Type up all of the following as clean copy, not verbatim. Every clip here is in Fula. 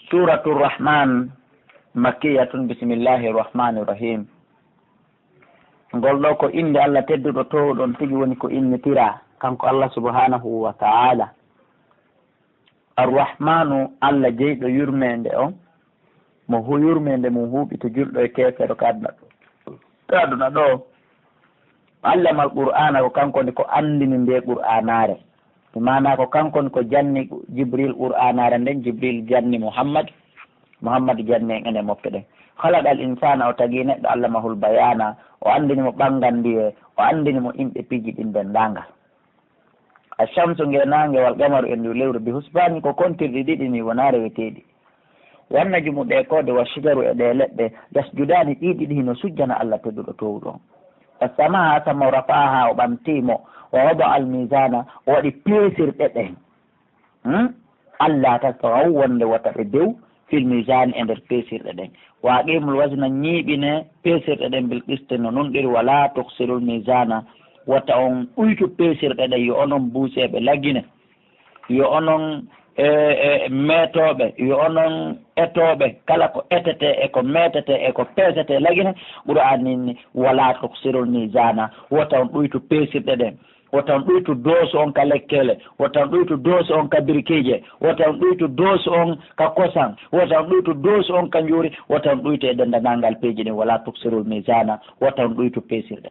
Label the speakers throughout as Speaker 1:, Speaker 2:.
Speaker 1: Suratu Rahman makkiyatun bisimillahi rahmani rahim. Ngol ɗo ko inde Allah tedduɗo towɗon tigi woni ko innitira kanko Allah subhanahu wa ta'ala. Arrahmanu Allah jeyɗo yurmede on mo yurmede mum huuɓi to julɗo e kefero kaaduna ɗo. Allama al-Qur'ana ko kankoni ko andini nde Qur'anare, mana ko kankoni ko janni Jibril Qur'anare nden, Jibril janni Muhammad janni ene moppe ɗen. Khalaqal insana o tagi neɗɗo allamahul bayana, o andinimo ɓangal ndiye, o andinimo imɓe piji ɗin dendagal. Ashamsu ngenange wal qamaru en lewru bi husbani ko kontirɗi ɗiɗi ni wona reweteɗi. Wanna jumuɗe kode wa shijaru e ɗe leɗɗe yasjudani ɗiɗi ɗi no sujjana Allah tedduɗo towɗon. As-samaa sama rafaha o ɓamtimo, o wada al-mizana o waɗi peesirɗe ɗen. Allah tasghaw wonde wata ɓe dow fil mizan e nder peesirɗe ɗen. Wa aqimul wazna ñiiɓine peesirɗe ɗen bil qiste no non ɗiri wala tuksirul mizana, wata on ɗuytu peesirɗe ɗen yo onon buuseɓe laggine, yo onon metoɓe, yo onon etoɓe, kala ko etete e ko metete e ko peesete lagine. Qur'an ni wala tuksirul mizana, wata on ɗuytu peesirɗe ɗen, wata on ɗuytu doosu on ka lekkele, wata on ɗuytu doosu on ka birkije, wata on ɗuytu doosu on ka kosan, wata on ɗuytu doosu on ka njuuri, wata on ɗuytu e dendanangal peeji ɗin. Wala tuksirul mizana, wata on ɗuytu peesirɗe.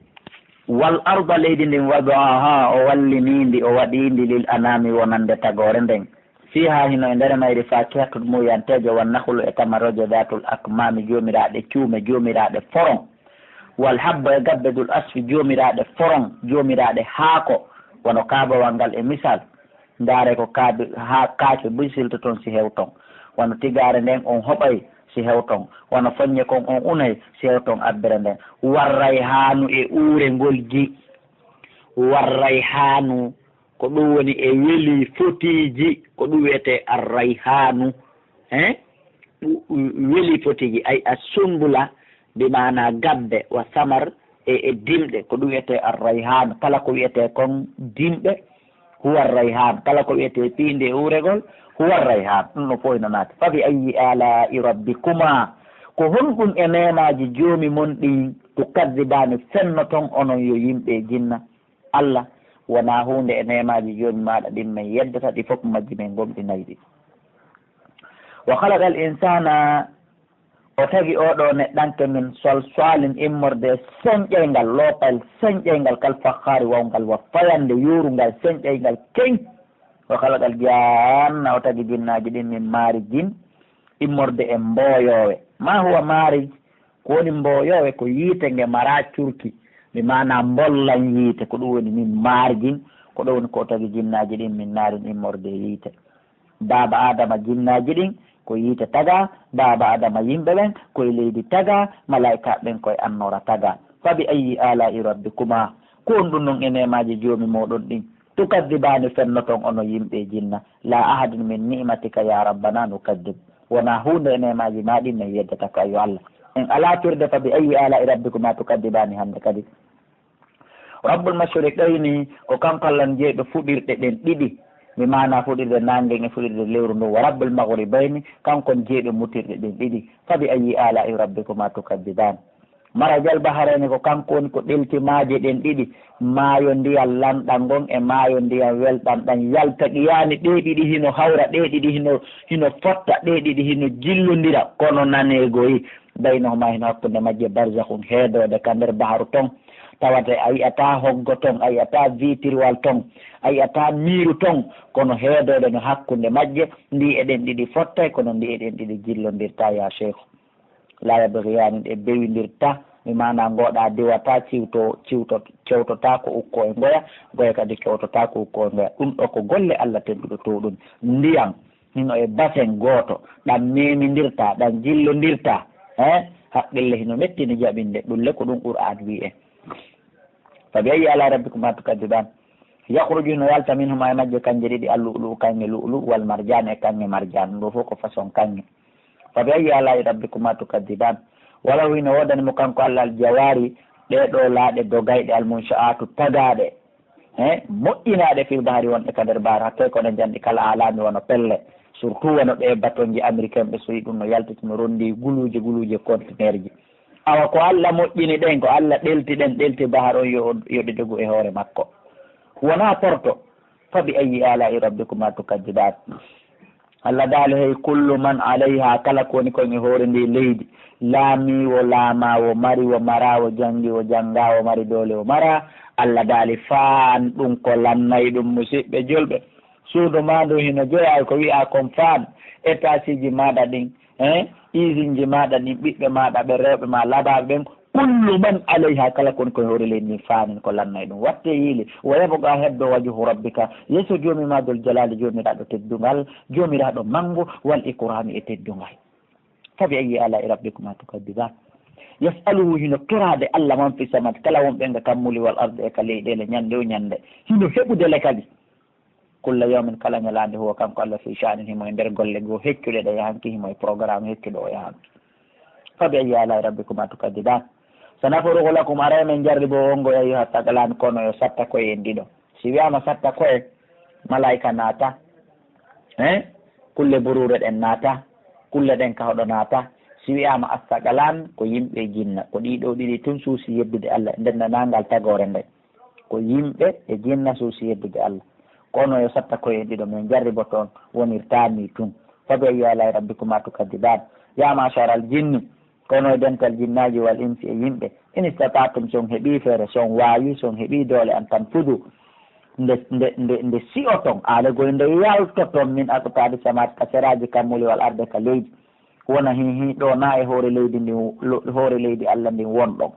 Speaker 1: Wal arda leydi ndin wada'aha o wallinindi o waɗindi lil anami wonande tagore nden. Fiha hino e nder mayri fakihatul muyantejo wan nahlu e tamaroje datul akmami jomiraɗe cuume, jomiraɗe foron. Wal habba e gabbedul asfi jomiraɗe foron, jomiraɗe haako, wono kabawal ngal e misal ndaare ko kaace bisilto toon si hewton, wono tigare nden on hoɓay si hewton, wono foññe kon on unay si hewton abbere nden. Warray haanu e uure ngol ji, warray haanu ko ɗum woni e weli fotiji, ko ɗum wiyete arrayhanu, weli fotiji ay a sumbula bi mana gabbe wa samar e dimɗe, ko ɗum wiyete arrayhanu. Kala ko wiyete kon dimɓe huwa arrayhanu, kala ko wiyete piinde e uregol huwa arrayhanu. ɗum no fof ino naati. Fa bi ayi ala'i rabbikuma, ko honɗum e nemaji joomi mon ɗi tukaddibani fenno ton onon yo yimɓe jinna Allah, wona hunde e nemaji joni maɗa ɗin min yeddata ɗi fof majji min gomɗi nayyi. Wa khalaqal insana o tagi oɗo neɗɗanke min solsalin immorde señƴeygal, loopal señƴeygal kal fakhari wawngal wa fayande yurungal señƴeygal keñ. Wa khalaqal janna o tagi jinnaji ɗin min maari jin immorde e mboyowe. Ma huwa maari, ko woni mboyowe ko yiite nge mara curki, mi mana bollan yiite, ko ɗum woni min marjin, ko ɗo woni ko tagi jinnaji ɗin min naarin immorde yiite. Baba adama jinnaji ɗin ko yiite taga, baba adama yimɓe ɓen koye leydi taga, malaika ɓen koye annora taga. Fa bi ayi ala'i rabbikuma, ko on ɗum noon e nemaji joomi moɗon ɗin tukaddibani fennoton ono yimɓe jinna. La ahadin min ni'matika ya rabbana nukaddib, wona hunde e nemaji ma ɗin min yeddata ko ayo Allah. En ala firde fa bi ayi ala'i rabbikuma tukaddibani hande kadi. Rabbul mashriqayni ko kanko Allah jeyɗo fuɗirɗe ɗen ɗiɗi, mi mana fuɗirde nangen e fuɗirde lewru ndu. Wa rabbul maghribayni kankon jeyɗo mutirɗe ɗen ɗiɗi. Fa bi ayi ala'i rabbikuma tukaddiban. Marajal baharayni ko kanko woni ko ɗeltimaje ɗen ɗiɗi, maayo ndiyam lamɗam ngon e maayo ndiyam welɗam ɗam yalta qiyani ɗe ɗiɗi hino hawra, ɗe ɗiɗi hino fotta, ɗe ɗiɗi hino jillodira kono nanegoyi. Baynahuma hino hakkude majje barzakhun heedode ka nder baharu ton. Tawate a yiyata hoggo ton, a yiyata vitirwal ton, a yiyata miiru ton, kono heedode no hakkunde majje. Ndi eɗen ɗiɗi fottay, kono ndi eɗen ɗiɗi jillodirta ya cheikh. La yabghiyani ɗe bewindirta, mi mana ngoɗa diwata cewtota ko ukko e goya kadi kewtota ko ukko e ngoya. Ɗum ɗo ko golle Allah tedduɗo to ɗum. Ndiyam hino e basen goto ɗam memidirta, ɗam jillodirta, haqqille hino mettini jaɓinde ɗulle ko ɗum Qur'an wi'e. Fa bi ayi ala rabbikuma tukadiban. Yakhruju no yalta minhuma e majje kanje ɗiɗi al-lu'lu kange lu'lu wal marjan e kange marjan, ɗo fof ko façon kange. Fa bi ayi ala rabbikuma tukadiban. Wala hino wodani mo kanko Allah al jawari ɗeɗo laaɗe dogayɗe al munsha'atu tagaɗe, moƴƴinaɗe fil bahari wonɗe ka nder bahar, hakke ko ɗe janɗi kala alami wono pelle. surtout wono ɓe batonji américain ɓe soyi ɗum no yaltiti no rondi guluje contenaire ji awa ko Allah moƴƴini ɗen ko Allah ɗelti bahar on yoɗi dogu e hoore makko wona porto fa bi ayi ala'i rabbikuma tukadibat Allah daali hey kullu man alayha kala koni kon e hoore ndi leydi laamiwo laamawo mariwo marawo jangiwo jangawo mari doole o mara Allah daali faan ɗum ko lannayi ɗum musidɓe julɓe suudu ma ndu hino joya ko wi'a kon faan étage ji maɗa ɗin usine ji maɗa ɗin ɓiɓɓe maɗa ɓe rewɓe ma labaɓe ɓen kullu man alayha kala kon koye hoore leydi ni faanin ko lannayi ɗum watte yiili wo yaboga heddo wajhu rabbika yesso joomimadol jalali joomiraɗo teddungal joomiraɗo mangu wal ikurami e teddungal fabi ayi ala'i rabbikuma tukadiban yasaluhu hino torade Allah man fi samad kala wonɓe nga kammuli wal arde e ka leyɗele ñande o ñande hino heɓudele kadi kulla yawmin kala ñalande huwa kanko Allah fi sha'nin himo e nder golle goo heccuɗe ɗe yahanki himo e programme heccuɗo o yahanki fabi ayi ala'i rabbikuma tukadiban so naforugo lakum ara men jarri bo wongo ya ayuha tagalan kono yo satta koye en ɗiɗo si wiyama satta koye malaika naata kulle burure ɗen naata kulle ɗen kahoɗo naata si wiyama astagalan ko yimɓe jinna ko ɗiɗo ɗiɗi tun suusi yebdude Allah ndennanangal tagore nde ko yimɓe e jinna suusi yebdude Allah kono yo satta koye en ɗiɗo min jarri bo toon wonirtani tun fabi ayi ala'i rabbikuma tukadiban ya machar al jinni kono dental jinnaji wal insi e yimɓe in istatatum son heeɓi feere son wawi son heeɓi doole an tan fudu nde si'o ton aalegoy nde yalto ton min aqtadi samat ka seraji kammuli wal arde ka leydi wona ɗo na e hoore leydi ndi hoore leydi Allah ndin wonɗon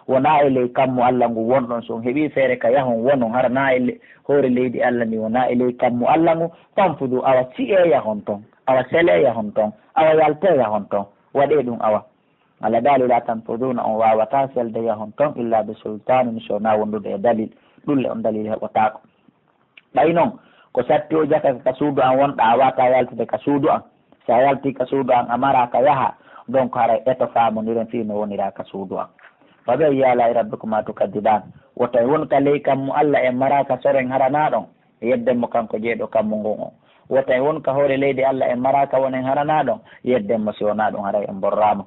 Speaker 1: wona e ley kammu Allah ngu wonɗon son heeɓi feere ka yahon wonon hara na e hoore leydi Allah ndi wona e ley kammu Allah ngu tan fudu awa si'e yahon ton awa sele yahon ton awa yalte yahon ton waɗe ɗum awa Allah daali la tanfuduna on wawata selde yahon ton illa be sultanin sona wondude e dalil ɗulle on dalil heɓotako ɓay noon ko satti o jaka ka suudu an wonɗa a wata yaltude ka suudu an sa yalti ka suudu an amara ka yaha donc haray eto famodiren fi no wonira ka suudu an fabi ayi ala'i rabbikuma tukadiban woto won ka ley kammu Allah en maraka soren haranaɗon yeddenmo kanko jeeɗo kammu ngon on woto won ka hoore leydi Allah en maraka wonen haranaɗon yeddenmo si wona ɗum haray en borrama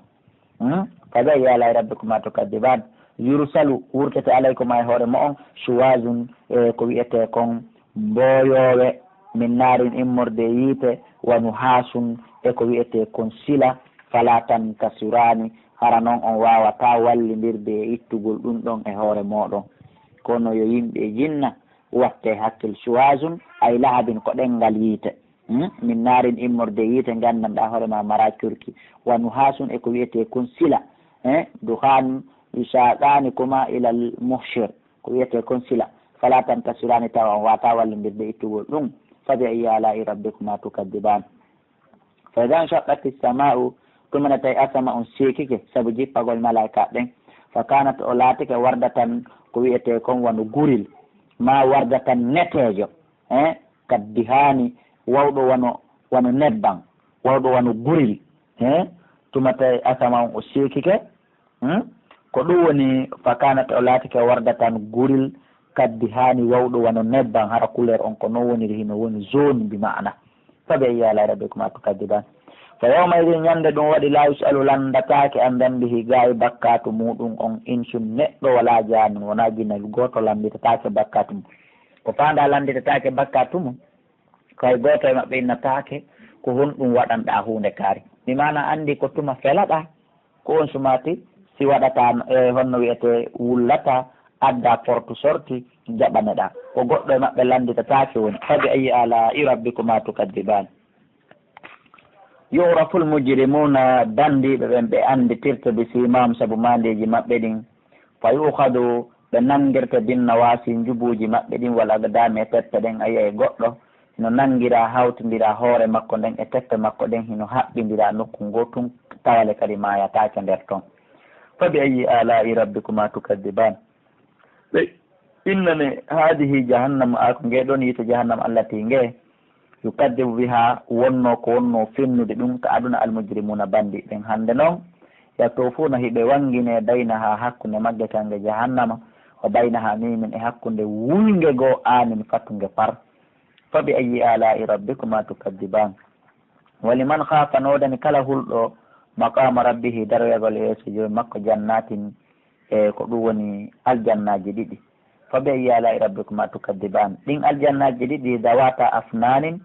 Speaker 1: fabi ayi ala'i rabbikuma tukadiban yursalu wurtete alaykuma e hoore mo on chuwazun ko wiyete kon mboyowe min naarin immorde yiite wanu haasun e ko wiyete kon sila fala tan kasurani hara noon on wawata wallidirde e ittugol ɗum ɗon e hoore moɗon kono yo yimɓe jinna watte hakkil chuwazun ay lahabin ko ɗengal yiite min naarin immorde yiite gandanɗa hoorema mara curki wanu haasun e ko wiyete kon sila duhan isaɗani kuma ilal muhshir ko wiyete kon sila fala tan kasirani tawa on wata wallodirde ittugol ɗum fabi ayi ala'i rabbikuma tukadiban fa idan shaqqati sama'u tumana tawi asama on seekike saabu jippagol malaika ɗen fa kanat o laatike wardatan ko wiyete kon wano guril ma wardatan netejo kaddi hani wawɗo wano nebban wawɗo wano guril tuma tawi asama on o seekike ko ɗum woni fa kanat o laatike wardatan guril kaddi hani wawɗo wano nebban hara couleur on ko non woniri hino woni zone bi ma'ana fabi ayi ala'i rabbikuma tukadiban fa yawma idin ñande ɗum waɗi la yusalu landatake an dambihi ga e bakkatu muɗum on insun neɗɗo wala janun wona jinnabi goto landitatake bakkatu mum ko fanda landitatake bakkatu mum kay goto e maɓɓe innatake ko honɗum waɗanɗa hunde kaari mi mana andi ko tuma felaɗa ko on sumati si waɗata honno wiyete wullata adda porte sorti jaɓaneɗa ko goɗɗo e maɓɓe landitatake woni fabi ayi ala'i rabbikuma tukadiban yuraful mujrimuna dandiɓe ɓen ɓe anditirta bi simam saabu mandeji maɓɓe ɗin fa yuhadu ɓe nangirta binna wasi jubuji maɓɓe ɗin walla dame tette ɗen ayiya e goɗɗo hino nangira hawtidira hoore makko nden e tette makko ɗen hino haɓɓidira nokku ngo tun tawale kadi mayatake nder ton fabi ayi ala'i rabbikuma tukadiban ɓe innane hadihi jahannama ako ngeɗon yite jahannama allati nge yukaddibu biha wonno ko wonno finnude ɗum ka aduna almujrimuna bandi ɓen hande noon yatofuna hiɓe wangine baynaha hakkunde magge kange jahannama o baynaha mimin e hakkunde wulnge goo anin fattuge par fabi ayi ala'i rabbikuma tukadiban ولمن خاف نودن كلا هلɗo مقام ربه daroyagol yeeso joyi makko jannatin ko ɗum woni aljannaji ɗiɗi فبأي آلاء ربكما تكذبان ɗin aljannaji ɗiɗi dawata afnanin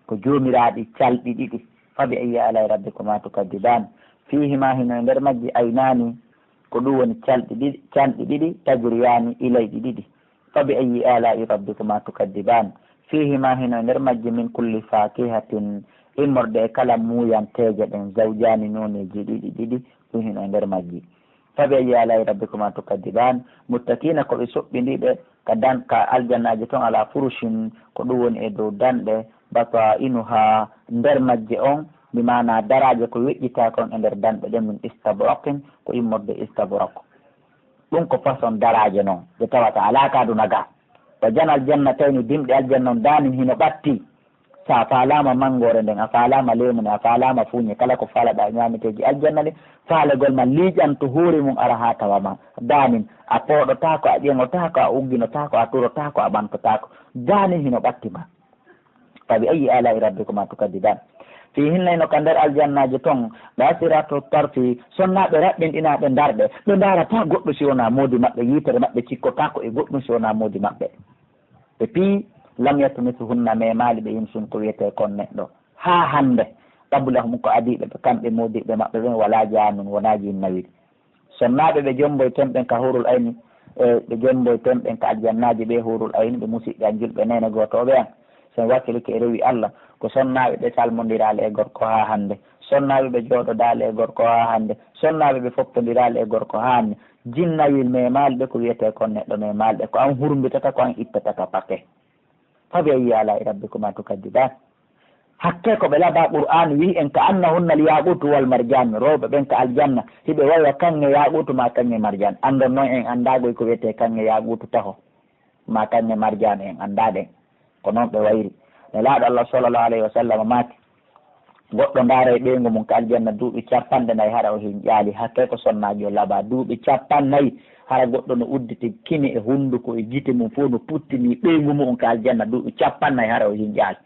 Speaker 1: ko jomiraɗi calɗi ɗiɗi فبأي آلاء ربكما تكذبان فيهما hino nder majji aynani ko ɗum woni calɗi ɗiɗi tajriyani ilayɗi ɗiɗi فبأي آلاء ربكما تكذبان فيهما hino nder majji min kulli fakihatin immorde kala muyanteje ɗen zawjani noneji ɗiɗi ɗiɗi ɗum hino nder majji فبأي آلاء ربكما تكذبان متكين ko ɓe soɓɓindiɓe ka aljannaji ton ala furushin ko ɗum woni e dow danɗe batainuha nder majje on mi mana daraje ko weƴƴita kon e nder danɗe ɗen min istabrakin ko immorde istabrak ɗum ko façon daraje noon ɓe tawata ala kaduna ga wa janal jannatayni dimɗe aljanna on danin hino ɓatti sa falama mangore nden a falama lemune a falama fuñe kala ko falaɗa ñamiteji aljanna ɗi faalegol ma liƴanto hoore mum ara ha tawama danin a pooɗotako a ƴeŋotako a ugginotako a turotako a ɓantotako danin hino ɓattima fabi ayi alai rabbikuma tukadiban fi hinnayno ka nder aljannaji ton ɓasirato tarfi sonnaɓe raɓɓinɗinaɓe darɓe ɓe darata goɗɗo si wona moodi maɓɓe yitere maɓɓe cikkotako e goɗɗum si wona moodi maɓɓe ɓe pi lam yatmisuhunna memali ɓe yimsun ko wiyete kon neɗɗo ha hande qablahum ko adiɓe ɓe kamɓe modiɓe maɓɓe ɓen wala janun wona jinnawi sonnaɓe ɓe jomboy ten ɓen ka hurul ayni ɓe jomboy ten ɓen ka aljannaji ɓe hurul ayni ɓe musiɓɓe an julɓe nene gotoɓe an sen wakkilike e rewi Allah ko sonnaɓe ɓe salmodirale e gorko ha hande sonnaɓe ɓe jooɗodale e gorko ha hande sonnaɓe ɓe foppodirale e gorko ha hande jinnawil memalɓe ko wiyete kon neɗɗo memalɓe ko an hurmbitata ko an ittataka paquet fabi ayi alai rabbikuma tukadiban hakke ko ɓe laaba qur'an wi en ka annahunna al yaqutu wal marjan rewɓe ɓen ka aljanna hiɓe waywa kanŋe yaqutu ma kanŋe marjan andon noon en andagoy ko wiyete kanŋe yaqutu taho ma kanŋe marjan en andaɗen ko noon ɓe wayri ne laaɗo Allah sallallahu alayhi wa sallam maati goɗɗo ndaara e ɓeygu mum ka aljanna duuɓi 40 hara o hin ƴaali hakke ko sonnaji o laaɓa duuɓi 40 hara goɗɗo no udditi kini e hunduko e gite mum fof no puttini ɓeygu mum ka aljanna duuɓi 40 hara o hin ƴaali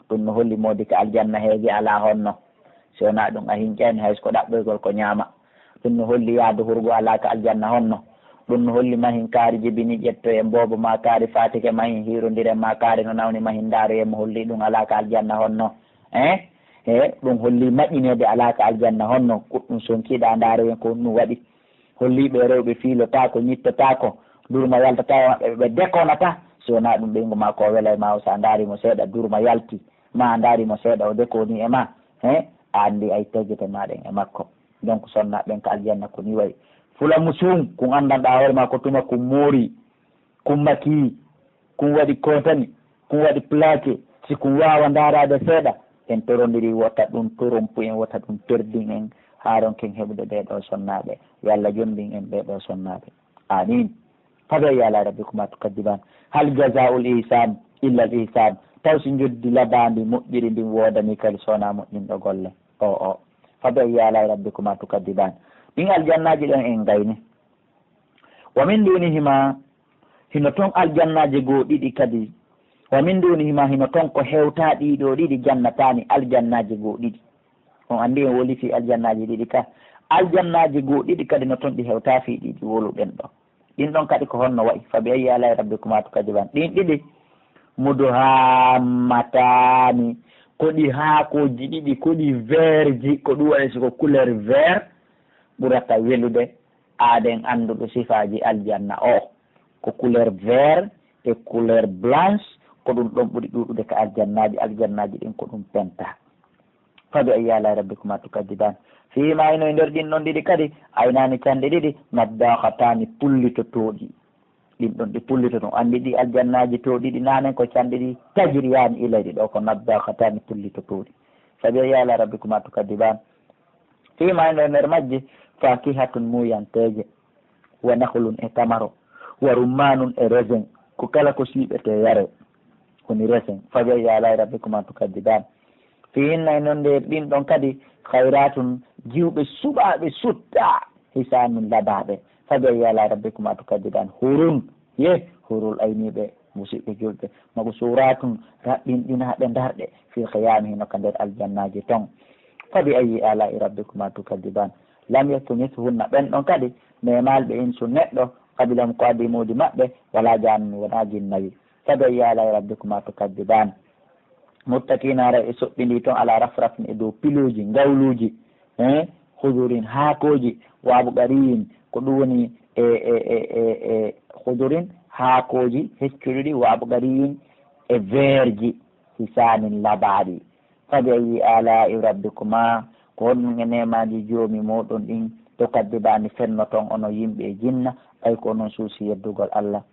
Speaker 1: ɗum no holli modi ka aljanna heegue ala honno si wona ɗum a hinƴani hayso ko ɗaɓɓoygol ko ñaama ɗum no holli yaadu hurgo ala ka aljanna honno ɗum no holli mahin kaari jibini ƴetto e mboobo ma kaari fatike mahin hirodire ma kaari no nawni mahin daaroyemo holli ɗum ala ka aljanna honno ɗum holli maƴinede ala ka aljanna honno ɗum sonkiɗa daaroyen ko ɗum waɗi holliɓe rewɓe fiilotako ñittotako durma yaltata maɓɓe ɓe dekonata si wona ɗum ɓeygu ma ko welay ma o sa daarimo seeɗa durma yalti ma a daarimo seeɗa o dekoni e ma a andi ay teggete maɗen e makko donc sonnaɓen ka aljanna ko ni wayi fula musum kum andanɗa hoore ma ko tuma kum moori kum maki kum waɗi kotani kum waɗi plaqué si kum wawa darade seeɗa en torodiri wota ɗum torompu en wota ɗum perdin en haron ken heɓude ɓeɗo sonnaɓe yo Allah jondin en ɓeɗo sonnaɓe amin fabi ala rabbikuma tukadiban hal jazaul ihsan illa al ihsan taw si joddi labandi moƴƴiri ndin wodani kadi sowona moƴƴinɗo golle o fabi ala rabbikuma tukadiban ɗin aljannaji ɗen en gayni wa min dunihima hino toon aljannaji goo ɗiɗi kadi wa min dunihima hino toon ko hewta ɗiɗo ɗiɗi jannatani aljannaji goo ɗiɗi on andi en woli fi aljannaji ɗiɗi ka aljannaji goo ɗiɗi kadi no toon ɗi hewta fi ɗiɗi woluɗen ɗo ɗin ɗon kadi ko honno wayi fabi ayi ala rabbikuma tukadiban ɗin ɗiɗi muduhammatani koɗi haakoji ɗiɗi koɗi vert ji ko ɗum waɗi siko couleur vert ɓurata welude aɗen anduɗo sifaji aljanna o ko couleur vert e couleur blanche ko ɗum ɗon ɓuuri ɗuɗude ka aljannaji ɗin ko ɗum penta fabi ayi ala rabbikuma tukadiban fima ino e nder ɗin ɗon ɗiɗi kadi aynani canɗe ɗiɗi naddahatani pullitotoɗi ɗin ɗon ɗi pullito ɗum andi ɗi aljannaji to ɗiɗi nanen ko canɗe ɗi tajriyani ilayɗi ɗo ko naddahatani pullitotoɗi fabi ayi ala rabbikuma tukadiban fima ino e nder majji fakihatun muyanteje wa nahlun e tamaro wa rummanun e raisin ko kala ko siɓete yare woni raisin fabi ayi ala rabbikuma tukadiban fi hinna e noon nde ɗin ɗon kadi hayratun jiwɓe suɓaɓe sutta hisanun labaɓe fabi ayi ala rabbikuma tukadiban hurun ye hurul ayniɓe musidɓe julɓe mago suratun raɓɓinɗinaɓe darɗe fi qiyami hino ka nder aljannaji ton fabi ayi alai rabbikuma tukadiban lam yatumithunna ɓen ɗon kadi memalɓe insu neɗɗo kabilam ko adimudi maɓɓe wala janni wona jinnayi fabi ayi alai rabbikuma tukadiban muttakinara e soɓɓindi toon ala rafrafni e dow piluji gawluji hudurin haakoji waabu ɓariyin ko ɗum woni e hudurin haakoji heccuɗiɗi waabu ɓariyin e verji hisanin labaɗi fabi ayi alai rabbikuma ko honɗum e nemaji joomi moɗon ɗin to kaddibani fenno toon ono yimɓe e jinna ɓay ko onon suusi yeddugol Allah